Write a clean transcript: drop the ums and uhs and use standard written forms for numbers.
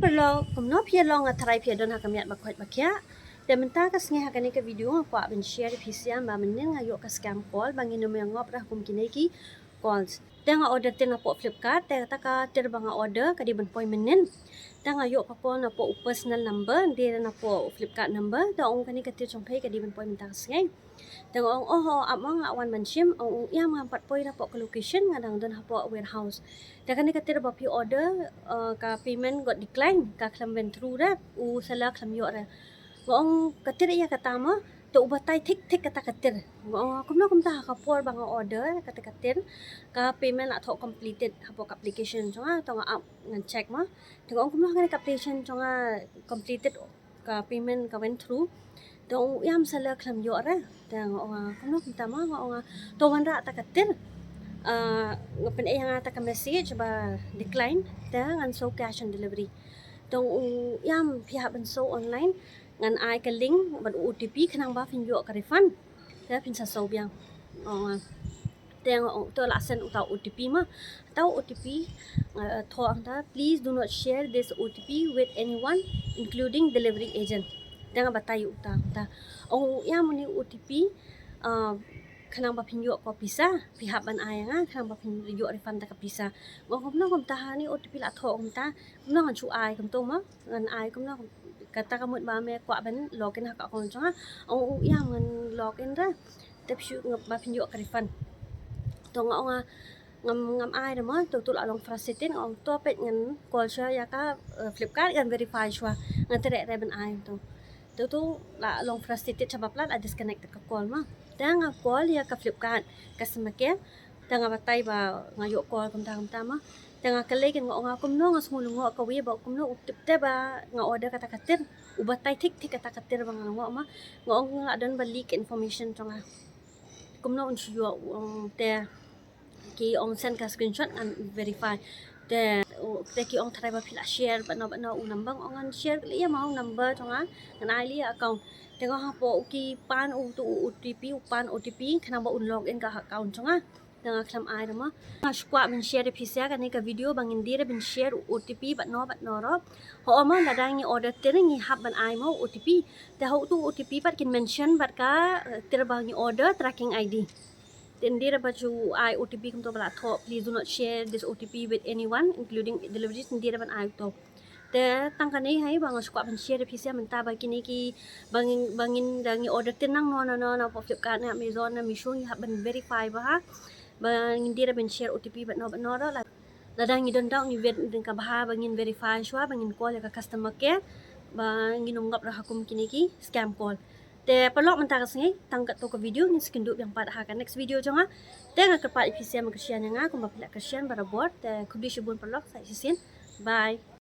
perlu kumno pia long atrai pia don hakamiat bakwat bakya. Dan mentah kas ngeh hakani ke video ngapa ben share Husiar ba menin ngayo ka scam call bangin no ngop dah kum kineki calls. Dan order tin apo Flipkart dan ka ter bang order ka di ben poi menin. Dan ngayo ka call na po personal number dia na po Flipkart number dan ong kani ka tir chongpai ka di ben poi mentah kas ngeh. Dan ong amang awan manshim ong yang empat poi na po ke location ngadang don hapo warehouse. Dan kani ka tir ba pi order ka payment got decline ka klam went through dah u sala klam yo ra. Ngong katir iya katama to ubatay tik kata katir. Ngong kumno ka por bang order kata katir ka payment atho completed hapo application chunga to nga ngan check ma. Ngong kumno ka application chunga completed ka payment ka went through. To yam sala klam yo ra. Dan kumno tama ngong to wanra ta katir. Ngapen iya nga ta ka message ba decline dan ngan so cash on delivery. To yam pihak ben so online ngan ai ka link ban OTP khanang ba fin yo ka refund ta fin sa so biang teng to la sen uta OTP ma tau OTP tho ang ta please do not share this OTP with anyone including delivery agent teng ba tayu uta ta ya muni OTP khanang ba fin yo ko pisa pihak ban ai nga khanang ba fin yo refund ta ka pisa ngom ta ni OTP la tho ta no ngan chu ai kam to ma ngan ai kam no kata kamu ba me kwa ban login ha ka akon changa ong yang ngan login ra tep shu ngap ba pin yo ka refund to nga ngam ai da ma to tul along frasitin ong to pet ngan call sha ya ka Flipkart kan verify shwa ngan tere re ban ai to la long frasitin chaba plat a disconnect ka call ma dan nga call ya ka Flipkart customer care dan nga batay ba ngayo call kum ta ma tengah kalikin nga kumno nga sumulong nga kawi ba kumno utipte ba nga order kata katir ubatay tik kata katir ba nga ma nga adon ba leak information to nga kumno on syo te ki on send ka screenshot and verify te ki on try ba pila share ba na unambang on share liya ma number to nga ngan ai liya account tengah hapo ki pan OTP pan OTP kana ba login ka account to nga dengan klam ai dama skwa bin share Husiar kan ka video bangin dire bin share OTP bat no ro ho ma la dang ni order tering ni hab ban ai mo OTP te ho tu OTP bat kin mention bat ka ter bang ni order tracking ID then dire ba chu ai OTP kum to bla tho please do not share this OTP with anyone including deliveries dire ban ai to te tangkani hai bang skwa bin share Husiar menta ba kini ki bangin dang ni order tenang no po Flipkart na Amazon na Misho ni hab ban verify ba ha bang hindi ra ben share OTP but no la ladang idon daw ni vet din ka baha bangin verify shwa bangin call ka customer care bangin ngap ra hakum kiniki scam call te palok man ta kasi tangkat to ka video ni skindu yang pada ha ka next video jonga te nga kapat Husiar magkasyan nga kung mapila kasyan para bot te kundi shibun palok sa isin bye.